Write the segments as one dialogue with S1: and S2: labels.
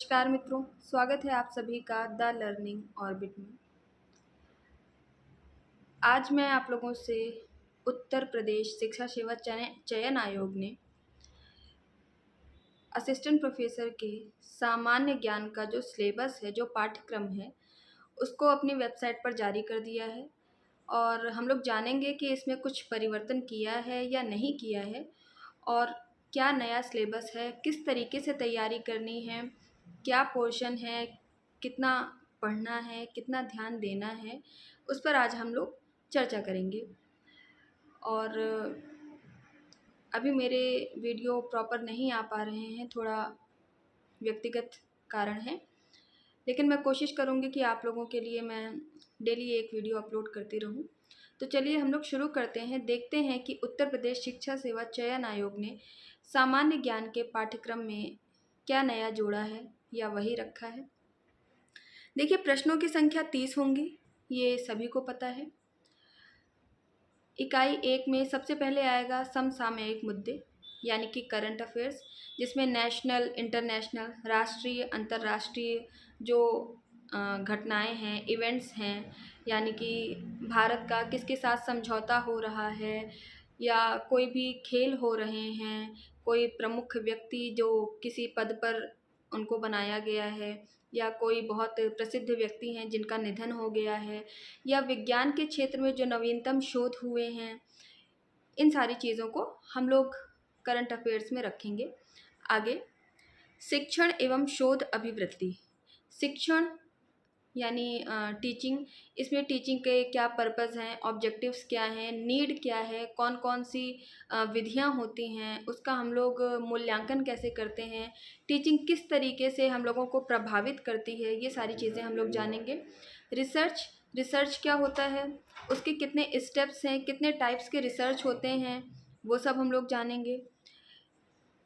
S1: नमस्कार मित्रों, स्वागत है आप सभी का द लर्निंग ऑर्बिट में। आज मैं आप लोगों से उत्तर प्रदेश शिक्षा सेवा चयन आयोग ने असिस्टेंट प्रोफेसर के सामान्य ज्ञान का जो सिलेबस है, जो पाठ्यक्रम है, उसको अपनी वेबसाइट पर जारी कर दिया है और हम लोग जानेंगे कि इसमें कुछ परिवर्तन किया है या नहीं किया है और क्या नया सिलेबस है, किस तरीके से तैयारी करनी है, क्या पोर्शन है, कितना पढ़ना है, कितना ध्यान देना है, उस पर आज हम लोग चर्चा करेंगे। और अभी मेरे वीडियो प्रॉपर नहीं आ पा रहे हैं, थोड़ा व्यक्तिगत कारण है, लेकिन मैं कोशिश करूँगी कि आप लोगों के लिए मैं डेली एक वीडियो अपलोड करती रहूँ। तो चलिए हम लोग शुरू करते हैं, देखते हैं कि उत्तर प्रदेश शिक्षा सेवा चयन आयोग ने सामान्य ज्ञान के पाठ्यक्रम में क्या नया जोड़ा है या वही रखा है। देखिए, प्रश्नों की संख्या 30 होंगी, ये सभी को पता है। इकाई 1 में सबसे पहले आएगा समसामयिक मुद्दे यानी कि करंट अफेयर्स, जिसमें नेशनल, इंटरनेशनल, राष्ट्रीय, अंतर्राष्ट्रीय जो घटनाएं हैं, इवेंट्स हैं, यानी कि भारत का किसके साथ समझौता हो रहा है या कोई भी खेल हो रहे हैं, कोई प्रमुख व्यक्ति जो किसी पद पर उनको बनाया गया है या कोई बहुत प्रसिद्ध व्यक्ति हैं जिनका निधन हो गया है या विज्ञान के क्षेत्र में जो नवीनतम शोध हुए हैं, इन सारी चीज़ों को हम लोग करंट अफेयर्स में रखेंगे। आगे, शिक्षण एवं शोध अभिवृत्ति। शिक्षण यानी टीचिंग, इसमें टीचिंग के क्या पर्पज़ हैं, ऑब्जेक्टिव्स क्या हैं, नीड क्या है, कौन कौन सी विधियाँ होती हैं, उसका हम लोग मूल्यांकन कैसे करते हैं, टीचिंग किस तरीके से हम लोगों को प्रभावित करती है, ये सारी चीज़ें हम लोग जानेंगे। रिसर्च, रिसर्च क्या होता है, उसके कितने स्टेप्स हैं, कितने टाइप्स के रिसर्च होते हैं, वो सब हम लोग जानेंगे।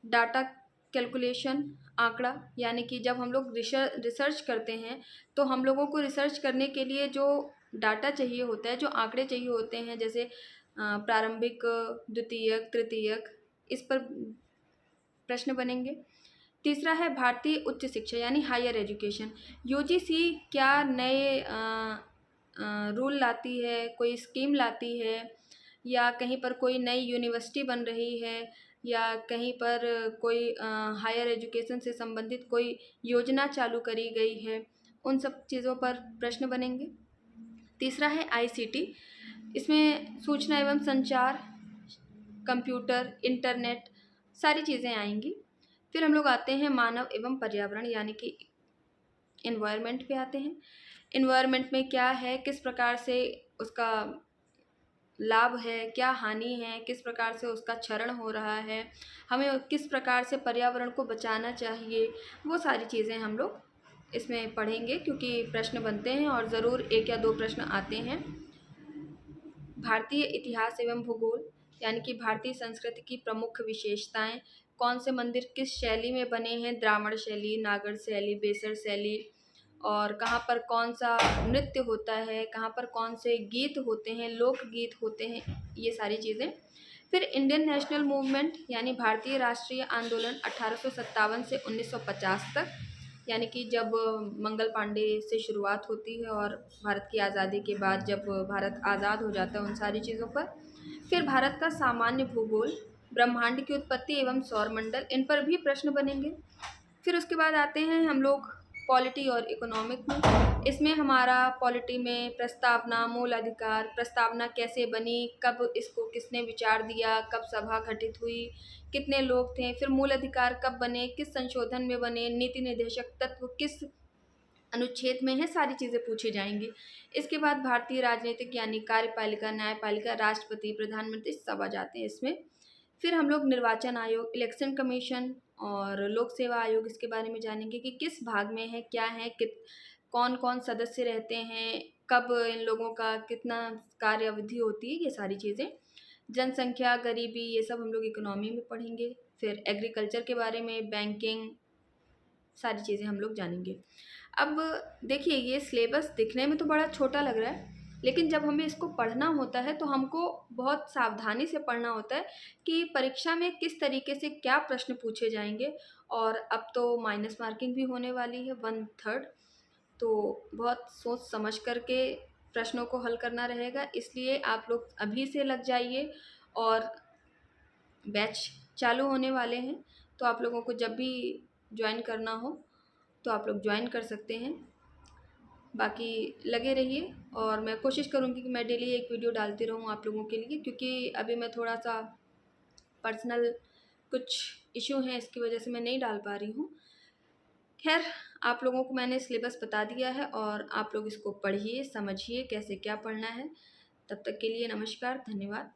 S1: डाटा कैलकुलेशन, आंकड़ा, यानी कि जब हम लोग रिसर्च करते हैं तो हम लोगों को रिसर्च करने के लिए जो डाटा चाहिए होता है, जो आंकड़े चाहिए होते हैं, जैसे प्रारंभिक, द्वितीयक, तृतीयक, इस पर प्रश्न बनेंगे। तीसरा है भारतीय उच्च शिक्षा यानी हायर एजुकेशन। यूजीसी क्या नए रूल लाती है, कोई स्कीम लाती है या कहीं पर कोई नई यूनिवर्सिटी बन रही है या कहीं पर कोई हायर एजुकेशन से संबंधित कोई योजना चालू करी गई है, उन सब चीज़ों पर प्रश्न बनेंगे। तीसरा है आईसीटी, इसमें सूचना एवं संचार, कंप्यूटर, इंटरनेट, सारी चीज़ें आएंगी। फिर हम लोग आते हैं मानव एवं पर्यावरण यानी कि एनवायरनमेंट पे आते हैं। एनवायरनमेंट में क्या है, किस प्रकार से उसका लाभ है, क्या हानि है, किस प्रकार से उसका क्षरण हो रहा है, हमें किस प्रकार से पर्यावरण को बचाना चाहिए, वो सारी चीज़ें हम लोग इसमें पढ़ेंगे क्योंकि प्रश्न बनते हैं और ज़रूर एक या दो प्रश्न आते हैं। भारतीय इतिहास एवं भूगोल यानी कि भारतीय संस्कृति की प्रमुख विशेषताएं, कौन से मंदिर किस शैली में बने हैं, द्राविड़ शैली, नागर शैली, बेसर शैली, और कहाँ पर कौन सा नृत्य होता है, कहाँ पर कौन से गीत होते हैं, लोकगीत होते हैं, ये सारी चीज़ें। फिर इंडियन नेशनल मूवमेंट यानी भारतीय राष्ट्रीय आंदोलन 1857 से 1950 तक, यानी कि जब मंगल पांडे से शुरुआत होती है और भारत की आज़ादी के बाद जब भारत आज़ाद हो जाता है, उन सारी चीज़ों पर। फिर भारत का सामान्य भूगोल, ब्रह्मांड की उत्पत्ति एवं सौरमंडल, इन पर भी प्रश्न बनेंगे। फिर उसके बाद आते हैं हम लोग पॉलिटी और इकोनॉमिक में। इसमें हमारा पॉलिटी में प्रस्तावना, मूल अधिकार, प्रस्तावना कैसे बनी, कब इसको किसने विचार दिया, कब सभा गठित हुई, कितने लोग थे, फिर मूल अधिकार कब बने, किस संशोधन में बने, नीति निर्देशक तत्व किस अनुच्छेद में है, सारी चीज़ें पूछी जाएंगी। इसके बाद भारतीय राजनीतिक यानी कार्यपालिका, न्यायपालिका, राष्ट्रपति, प्रधानमंत्री, सब आ जाते हैं इसमें। फिर हम लोग निर्वाचन आयोग, इलेक्शन कमीशन और लोक सेवा आयोग, इसके बारे में जानेंगे कि किस भाग में है, क्या है, कौन कौन सदस्य रहते हैं, कब इन लोगों का कितना कार्य अवधि होती है, ये सारी चीज़ें। जनसंख्या, गरीबी, ये सब हम लोग इकोनॉमी में पढ़ेंगे। फिर एग्रीकल्चर के बारे में, बैंकिंग, सारी चीज़ें हम लोग जानेंगे। अब देखिए, ये सिलेबस दिखने में तो बड़ा छोटा लग रहा है, लेकिन जब हमें इसको पढ़ना होता है तो हमको बहुत सावधानी से पढ़ना होता है कि परीक्षा में किस तरीके से क्या प्रश्न पूछे जाएंगे। और अब तो माइनस मार्किंग भी होने वाली है 1/3, तो बहुत सोच समझ कर के प्रश्नों को हल करना रहेगा। इसलिए आप लोग अभी से लग जाइए। और बैच चालू होने वाले हैं, तो आप लोगों को जब भी ज्वाइन करना हो तो आप लोग ज्वाइन कर सकते हैं। बाकी लगे रहिए, और मैं कोशिश करूँगी कि मैं डेली एक वीडियो डालती रहूँ आप लोगों के लिए, क्योंकि अभी मैं थोड़ा सा पर्सनल कुछ इशू हैं, इसकी वजह से मैं नहीं डाल पा रही हूँ। खैर, आप लोगों को मैंने सिलेबस बता दिया है और आप लोग इसको पढ़िए, समझिए कैसे क्या पढ़ना है। तब तक के लिए नमस्कार, धन्यवाद।